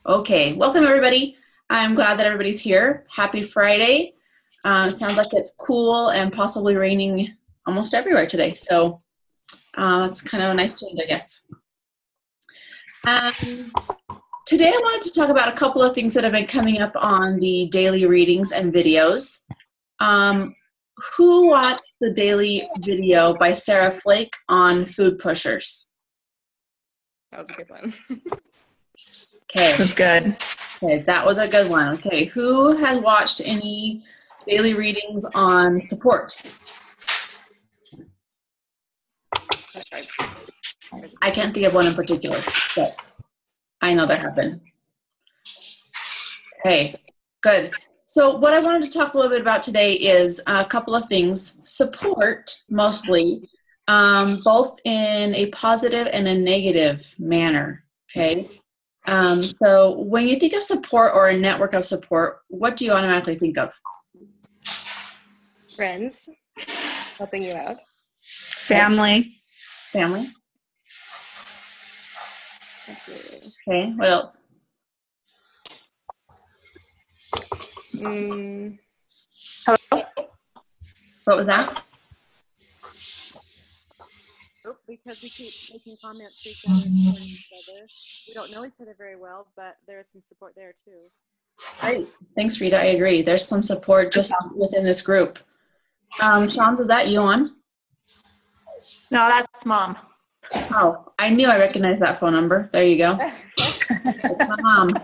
Okay, welcome everybody. I'm glad that everybody's here. Happy Friday. Sounds like it's cool and possibly raining almost everywhere today. So it's kind of a nice change, I guess. Today I wanted to talk about a couple of things that have been coming up on the daily readings and videos. Who watched the daily video by Sarah Flake on food pushers? That was a good one. Okay. That's good. Okay, that was a good one. Okay, who has watched any daily readings on support? I can't think of one in particular, but I know there have been. Okay, good. So what I wanted to talk a little bit about today is a couple of things. Support, mostly, both in a positive and a negative manner, okay? So when you think of support or a network of support, what do you automatically think of? Friends helping you out. Family. Family. Absolutely. Okay, what else? Hello? What was that? Because we keep making comments to each other, supporting each other. We don't know each other very well, but there is some support there too. Great. Thanks, Rita. I agree. There's some support just within this group. Shans, is that you on? No, that's Mom. Oh, I knew I recognized that phone number. There you go. It's my mom.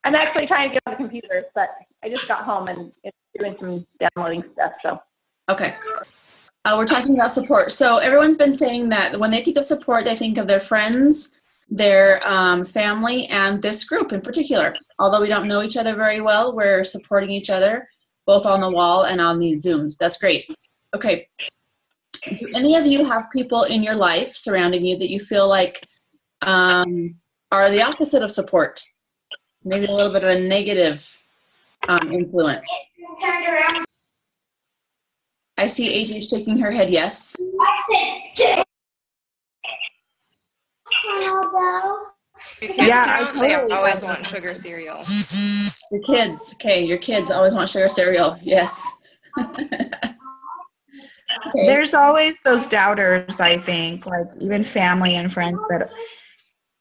I'm actually trying to get on the computer, but I just got home and it's doing some downloading stuff, so. Okay. We're talking about support. So everyone's been saying that when they think of support, they think of their friends, their family, and this group in particular. Although we don't know each other very well, we're supporting each other, both on the wall and on these Zooms. That's great. Okay. Do any of you have people in your life surrounding you that you feel like are the opposite of support? Maybe a little bit of a negative influence. I see AJ shaking her head yes. Yeah, I They totally always want sugar cereal. Your kids, okay, your kids always want sugar cereal, yes. Okay. There's always those doubters, I think, like even family and friends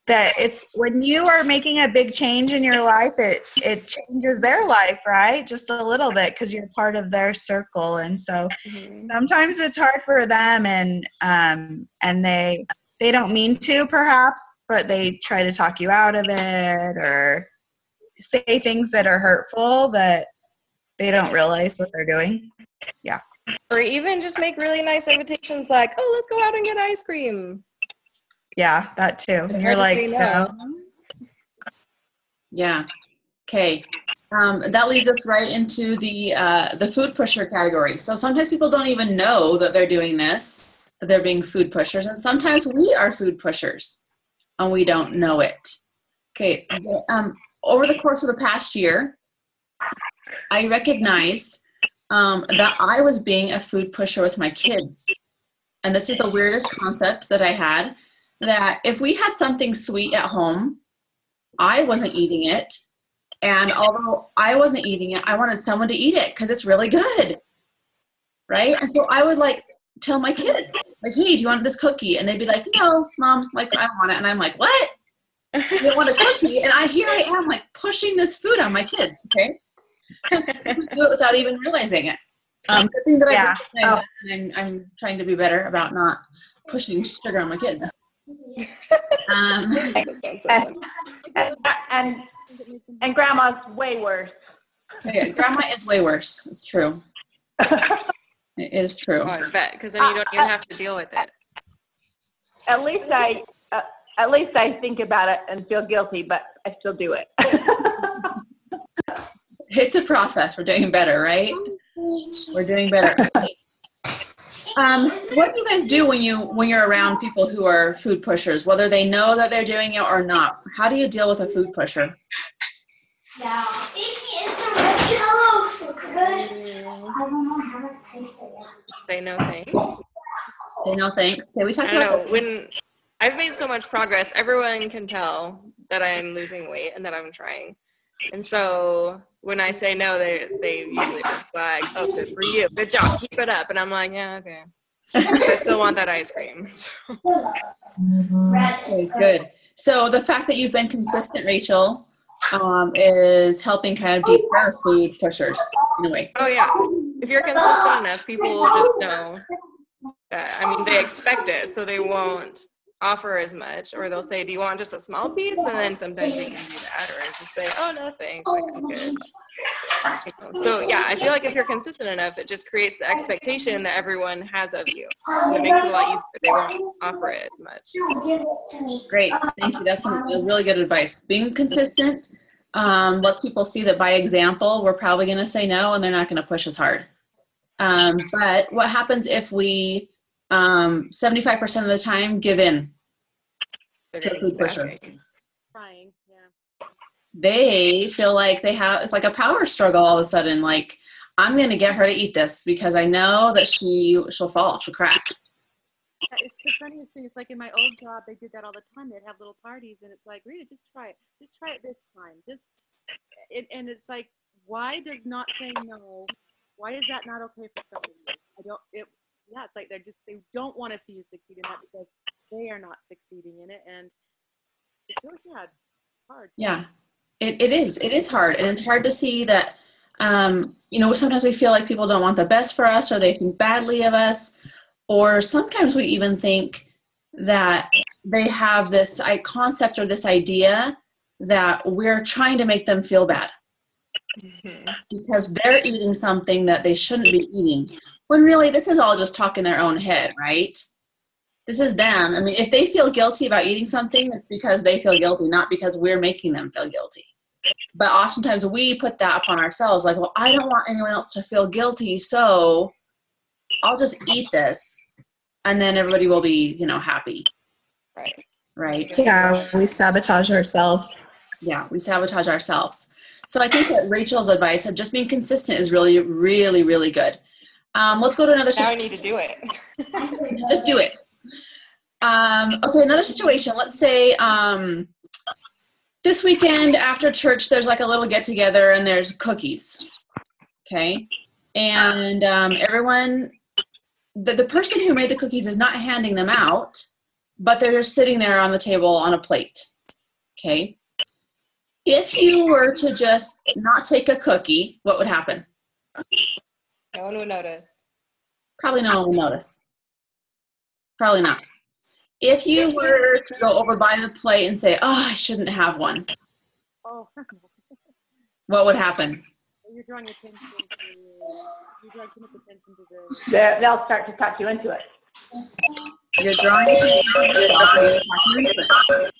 that it's when you are making a big change in your life, it changes their life, right? Just a little bit because you're part of their circle. And so sometimes it's hard for them and they don't mean to perhaps, but they try to talk you out of it or say things that are hurtful that they don't realize what they're doing. Yeah. Or even just make really nice invitations like, oh, let's go out and get ice cream. Yeah, that too. It's And you're hard to like, say no. Yeah. Okay. That leads us right into the food pusher category. So sometimes people don't even know that they're doing this, that they're being food pushers, and sometimes we are food pushers and we don't know it. Okay. Over the course of the past year, I recognized that I was being a food pusher with my kids. And this is the weirdest concept that I had, that if we had something sweet at home, I wasn't eating it. And although I wasn't eating it, I wanted someone to eat it because it's really good. Right? And so I would like tell my kids, like, hey, do you want this cookie? And they'd be like, no, Mom, like, I don't want it. And I'm like, what? You don't want a cookie? And here I am like pushing this food on my kids, okay? So we do it without even realizing it. Good thing that I recognize that, and I'm trying to be better about not pushing sugar on my kids. And Grandma's way worse. Yeah, Grandma is way worse. It's true. It is true. Oh, I bet, because then you don't even have to deal with it. At least I think about it and feel guilty, but I still do it. It's a process. We're doing better, right? We're doing better. What do you guys do when you're around people who are food pushers, whether they know that they're doing it or not? How do you deal with a food pusher? Yeah. So good. I don't know how to taste it yet. Say no thanks. Say no thanks. Okay, we talked I don't about know. When I've made so much progress. Everyone can tell that I'm losing weight and that I'm trying. And so when I say no, they usually just like, oh, good for you. Good job. Keep it up. And I'm like, yeah, okay. I still want that ice cream. So. Okay, good. So the fact that you've been consistent, Rachel, is helping kind of deter food pushers in a way. Oh, yeah. If you're consistent enough, people will just know that, I mean, they expect it, so they won't offer as much, or they'll say, do you want just a small piece? And then sometimes you can do that, or just say, oh, no, thanks, like, I'm good. So, yeah, I feel like if you're consistent enough, it just creates the expectation that everyone has of you. And it makes it a lot easier. They won't offer it as much. Great. Thank you. That's some really good advice. Being consistent lets people see that by example, we're probably going to say no, and they're not going to push as hard. But what happens if we 75% of the time give in to a food pusher? Trying, yeah. They feel like they have, it's like a power struggle all of a sudden. Like, I'm going to get her to eat this because I know that she'll fall, she'll crack. It's the funniest thing. It's like in my old job, they did that all the time. They'd have little parties, and it's like, Rita, just try it. Just try it this time. And it's like, why does not saying no? Why is that not okay for somebody? It's like they don't want to see you succeed in that because they are not succeeding in it, and it's really sad. It's hard. Yeah, it is hard, and it's hard to see that. Sometimes we feel like people don't want the best for us, or they think badly of us, or sometimes we even think that they have this concept or this idea that we're trying to make them feel bad. Mm-hmm. Because they're eating something that they shouldn't be eating. When really this is all just talk in their own head, right? This is them. I mean, if they feel guilty about eating something, it's because they feel guilty, not because we're making them feel guilty. But oftentimes we put that upon ourselves, like, well, I don't want anyone else to feel guilty, so I'll just eat this, and then everybody will be, happy. Right? Yeah, we sabotage ourselves. Yeah, we sabotage ourselves. So I think that Rachel's advice of just being consistent is really, really, really good. Let's go to another situation. Now I need to do it. Just do it. Okay, another situation. Let's say this weekend after church, there's like a little get-together and there's cookies. Okay? And everyone, the person who made the cookies is not handing them out, but they're just sitting there on the table on a plate. Okay? If you were to just not take a cookie, what would happen? No one would notice. Probably no one would notice. Probably not. If you were to go over by the plate and say, oh, I shouldn't have one, what would happen? You're drawing attention you draw too much attention to They'll start to talk you into it. You're drawing attention to yourself or you're talking into it.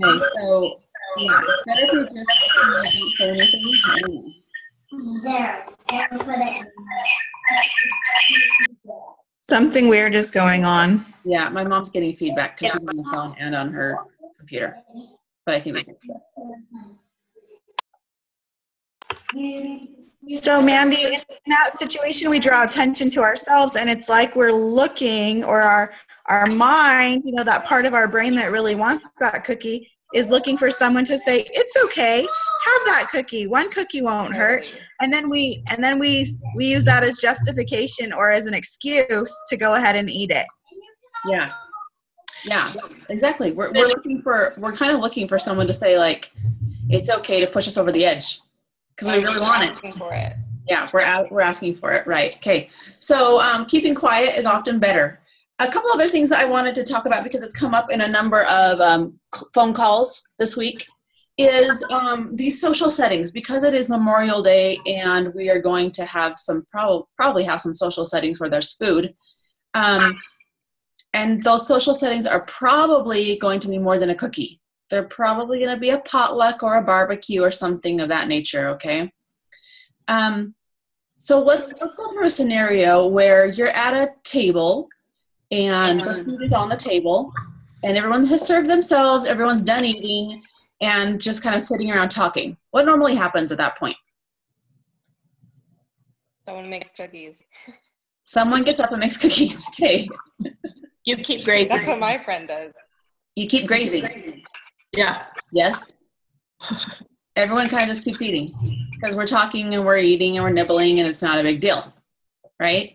Okay, so yeah, better if you just don't say anything. There. And put it in. Something weird is going on. Yeah, my mom's getting feedback because she's on the phone and on her computer. But I think we fixed it. So Mandy, in that situation, we draw attention to ourselves, and it's like we're looking, or our mind, that part of our brain that really wants that cookie is looking for someone to say, it's okay, have that cookie. One cookie won't hurt. And then we use that as justification or as an excuse to go ahead and eat it. Yeah. Yeah, exactly. We're kind of looking for someone to say, like, it's okay to push us over the edge because we really want it. For it. Yeah, we're asking for it, right? Okay. So keeping quiet is often better. A couple other things that I wanted to talk about because it's come up in a number of phone calls this week is these social settings. Because it is Memorial Day and we are going to have probably have some social settings where there's food. And those social settings are probably going to be more than a cookie. They're probably going to be a potluck or a barbecue or something of that nature, okay? So let's go through a scenario where you're at a table and the food is on the table and everyone has served themselves, everyone's done eating, and just kind of sitting around talking. What normally happens at that point? Someone makes cookies. Someone gets up and makes cookies. Okay. You keep grazing. That's what my friend does. You keep grazing. Yeah. Yes. Everyone kind of just keeps eating because we're talking and we're eating and we're nibbling and it's not a big deal. Right?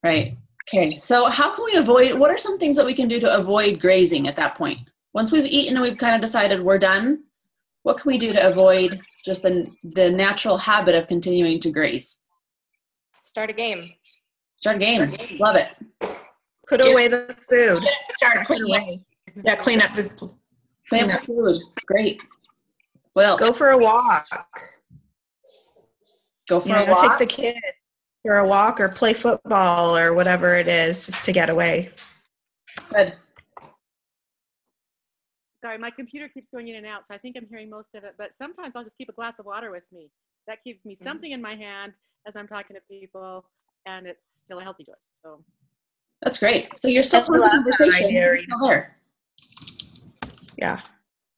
Right. Okay. So how can we avoid, what are some things that we can do to avoid grazing at that point? Once we've eaten and we've kind of decided we're done, what can we do to avoid just the natural habit of continuing to graze? Start a game. Start a game. Love it. Put away the food. Start cleaning away. Yeah, clean up the Clean up the food. Great. What else? Go for a walk. Go for a walk. Take the kid for a walk or play football or whatever it is, just to get away. Good. Sorry, my computer keeps going in and out, so I think I'm hearing most of it. But sometimes I'll just keep a glass of water with me. That keeps me something in my hand as I'm talking to people, and it's still a healthy choice. So that's great. So you're still in the conversation. You're still there. Yeah.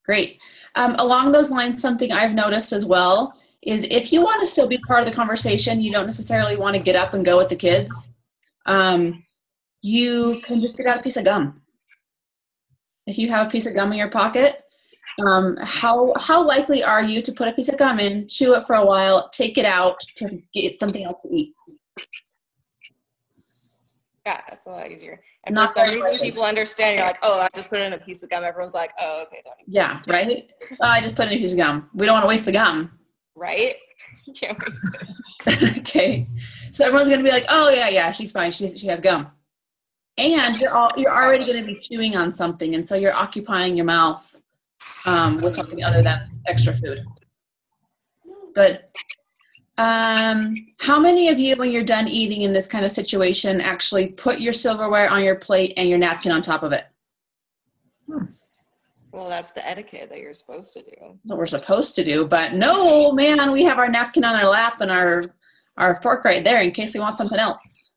Great. Along those lines, something I've noticed as well is if you want to still be part of the conversation, you don't necessarily want to get up and go with the kids. You can just get out a piece of gum. If you have a piece of gum in your pocket, how likely are you to put a piece of gum in, chew it for a while, take it out to get something else to eat? Yeah, that's a lot easier. And for some reason, people understand. You're like, oh, I just put in a piece of gum. Everyone's like, oh, okay. Yeah, right? Oh, I just put in a piece of gum. We don't want to waste the gum. Right? You can't waste it. Okay. So everyone's going to be like, oh, yeah, she's fine. She has gum. And you're already going to be chewing on something, and so you're occupying your mouth with something other than extra food. Good. How many of you, when you're done eating in this kind of situation, actually put your silverware on your plate and your napkin on top of it? Well, that's the etiquette that you're supposed to do. That's what we're supposed to do, but no, man, we have our napkin on our lap and our fork right there in case we want something else.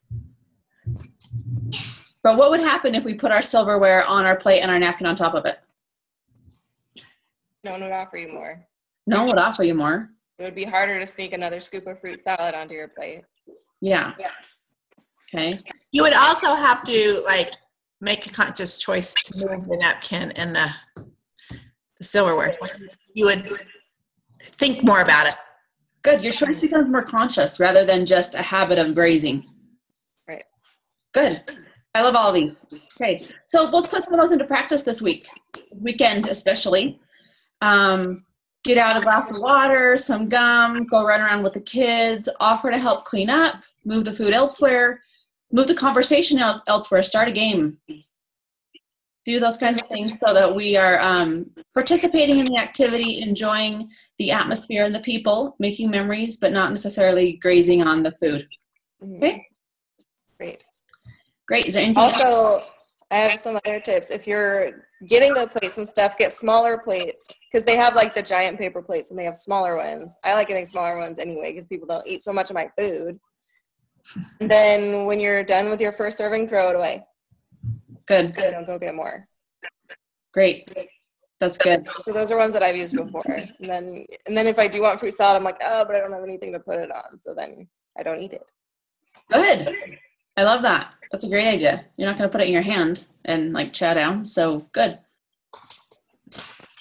But what would happen if we put our silverware on our plate and our napkin on top of it? No one would offer you more. No one would offer you more. It would be harder to sneak another scoop of fruit salad onto your plate. Yeah. Okay. You would also have to make a conscious choice to move the napkin and the silverware. You would think more about it. Good. Your choice becomes more conscious rather than just a habit of grazing. Right. Good. I love all of these. Okay. So let's put some of those into practice this weekend especially. Get out a glass of water, some gum, go run around with the kids, offer to help clean up, move the food elsewhere, move the conversation elsewhere, start a game. Do those kinds of things so that we are participating in the activity, enjoying the atmosphere and the people, making memories, but not necessarily grazing on the food. Okay? Great. Is there anything else? Also, I have some other tips. If you're getting the plates and stuff, get smaller plates because they have the giant paper plates and they have smaller ones. I like getting smaller ones anyway because people don't eat so much of my food. And then when you're done with your first serving, throw it away. Good. Don't go get more. Great. That's good. So those are ones that I've used before. And then if I do want fruit salad, I'm like, oh, but I don't have anything to put it on. So then I don't eat it. Good. I love that. That's a great idea. You're not going to put it in your hand and chow down. So good.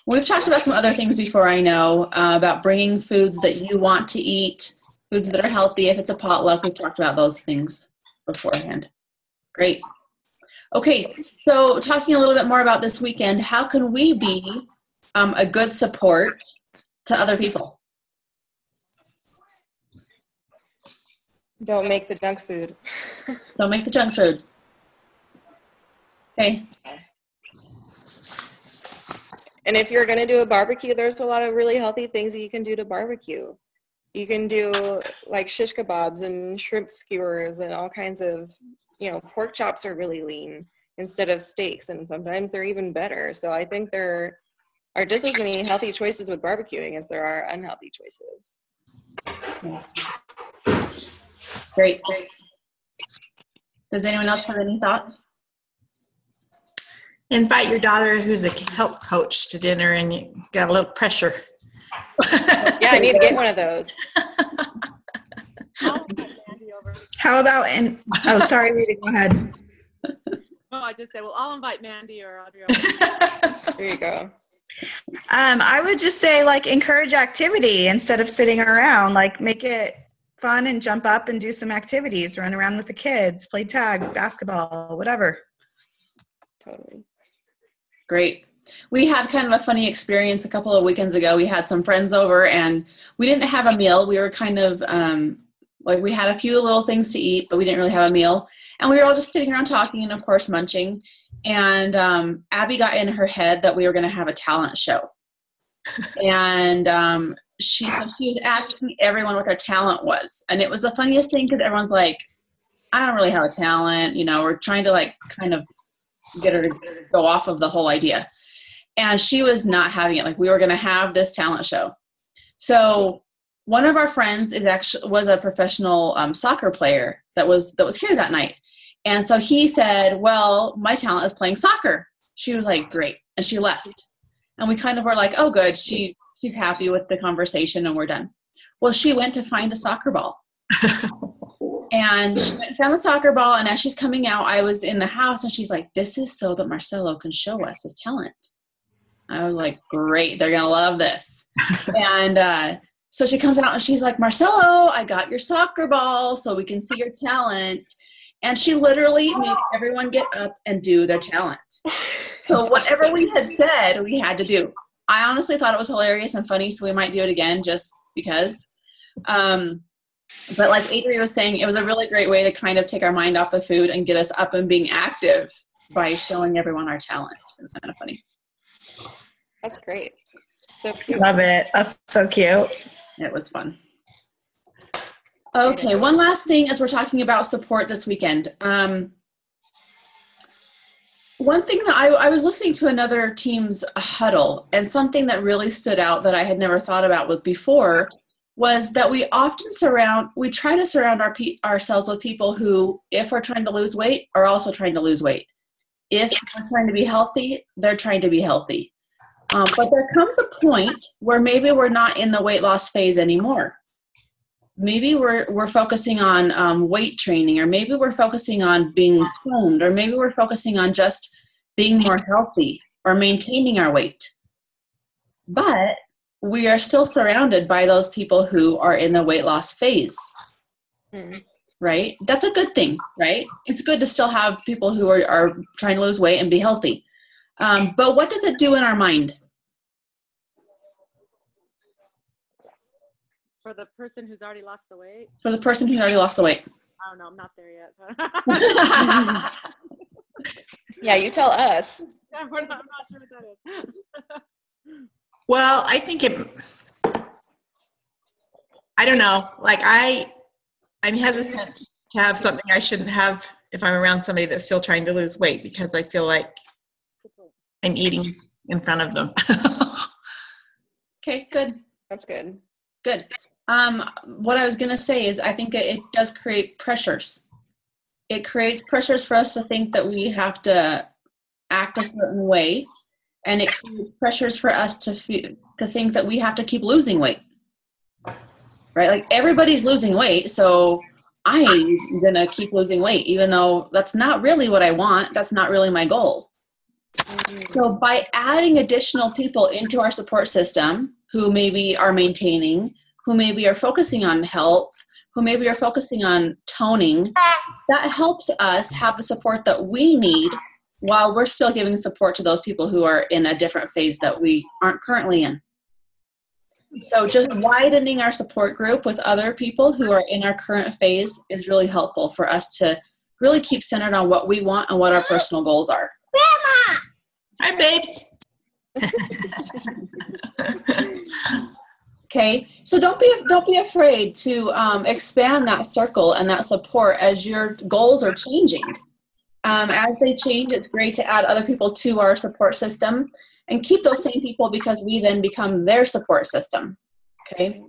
We've talked about some other things before, I know, about bringing foods that you want to eat, foods that are healthy. If it's a potluck, we've talked about those things beforehand. Great. Okay, so talking a little bit more about this weekend, how can we be a good support to other people? Don't make the junk food. Don't make the junk food. Okay. And if you're going to do a barbecue, there's a lot of really healthy things that you can do to barbecue. You can do shish kebabs and shrimp skewers and all kinds of, pork chops are really lean instead of steaks. And sometimes they're even better. So I think there are just as many healthy choices with barbecuing as there are unhealthy choices. Great. Does anyone else have any thoughts? Invite your daughter who's a health coach to dinner and you got a little pressure. Yeah, I need to get one of those. How about, sorry, Rita, go ahead. I just say, well, I'll invite Mandy or Audrey. There you go. I would just say, like, encourage activity instead of sitting around. Like, make it fun and jump up and do some activities. Run around with the kids, play tag, basketball, whatever. Totally. Great. We had kind of a funny experience a couple of weekends ago. We had some friends over and we didn't have a meal. We were kind of like we had a few little things to eat, but we didn't really have a meal. And we were all just sitting around talking and, of course, munching. And Abby got in her head that we were going to have a talent show. And she was asking everyone what their talent was. And it was the funniest thing because everyone's like, I don't really have a talent. You know, we're trying to like kind of get her to go off of the whole idea. And she was not having it. Like, we were going to have this talent show. So one of our friends was a professional soccer player that was here that night. And so he said, well, my talent is playing soccer. She was like, great. And she left. And we kind of were like, oh, good. She's happy with the conversation and we're done. Well, she went to find a soccer ball. And she went and found the soccer ball. And as she's coming out, I was in the house and she's like, this is so that Marcelo can show us his talent. I was like, great. They're going to love this. And so she comes out and she's like, Marcelo, I got your soccer ball so we can see your talent. And she literally made everyone get up and do their talent. So whatever we had said, we had to do. I honestly thought it was hilarious and funny, so we might do it again just because. But like Adri was saying, it was a really great way to kind of take our mind off the food and get us up and being active by showing everyone our talent. It was kind of funny. That's great. So cute. Love it. That's so cute. It was fun. Okay, one last thing as we're talking about support this weekend. One thing that I was listening to another team's Huddle, and something that really stood out that I had never thought about before was that we often try to surround ourselves with people who, if we're trying to lose weight, are also trying to lose weight. If we're trying to be healthy, they're trying to be healthy. But there comes a point where maybe we're not in the weight loss phase anymore. Maybe we're focusing on weight training, or maybe we're focusing on being toned, or maybe we're focusing on just being more healthy or maintaining our weight. But we are still surrounded by those people who are in the weight loss phase, right? That's a good thing, right? It's good to still have people who are trying to lose weight and be healthy. But what does it do in our mind? For the person who's already lost the weight? For the person who's already lost the weight. I don't know. I'm not there yet. So. Yeah, you tell us. I'm not sure what that is. Well, I think I don't know. Like I'm hesitant to have something I shouldn't have if I'm around somebody that's still trying to lose weight, because I feel like I'm eating in front of them. Okay, good. That's good. Good. What I was going to say is I think it does create pressures. It creates pressures for us to think that we have to act a certain way, and it creates pressures for us to think that we have to keep losing weight. Right? Like, everybody's losing weight, so I'm going to keep losing weight, even though that's not really what I want. That's not really my goal. So by adding additional people into our support system who maybe are maintaining, who maybe are focusing on health, who maybe are focusing on toning, that helps us have the support that we need while we're still giving support to those people who are in a different phase that we aren't currently in. So just widening our support group with other people who are in our current phase is really helpful for us to really keep centered on what we want and what our personal goals are. Grandma! Hi, babes. Okay, so don't be afraid to expand that circle and that support as your goals are changing. As they change, it's great to add other people to our support system and keep those same people, because we then become their support system. Okay,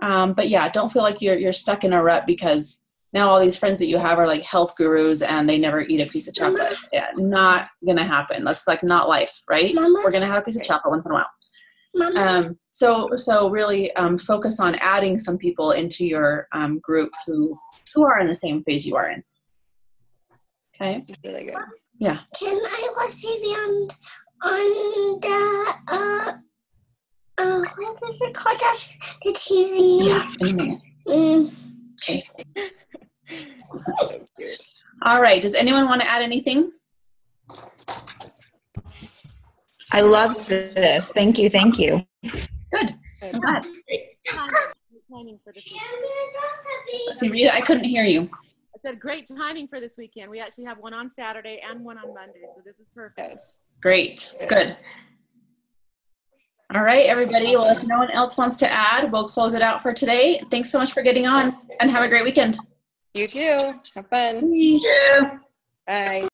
but yeah, don't feel like you're stuck in a rut because now all these friends that you have are like health gurus and they never eat a piece of chocolate. Yeah, not gonna happen. That's like not life, right? Mama? We're gonna have a piece of chocolate once in a while. Mama? So really focus on adding some people into your group who are in the same phase you are in. Okay. Really good. Yeah. Can I watch TV on the what is it called? That's the TV. Yeah, in a minute. Mm. Okay. All right. Does anyone want to add anything? I loved this. Thank you. Thank you. Good. I'm glad. Timing for this weekend. Let's see, Rita, I couldn't hear you. I said great timing for this weekend. We actually have one on Saturday and one on Monday, so this is perfect. Yes. Great. Good. All right, everybody. Well, if no one else wants to add, we'll close it out for today. Thanks so much for getting on, and have a great weekend. You too. Have fun. Yeah. Bye.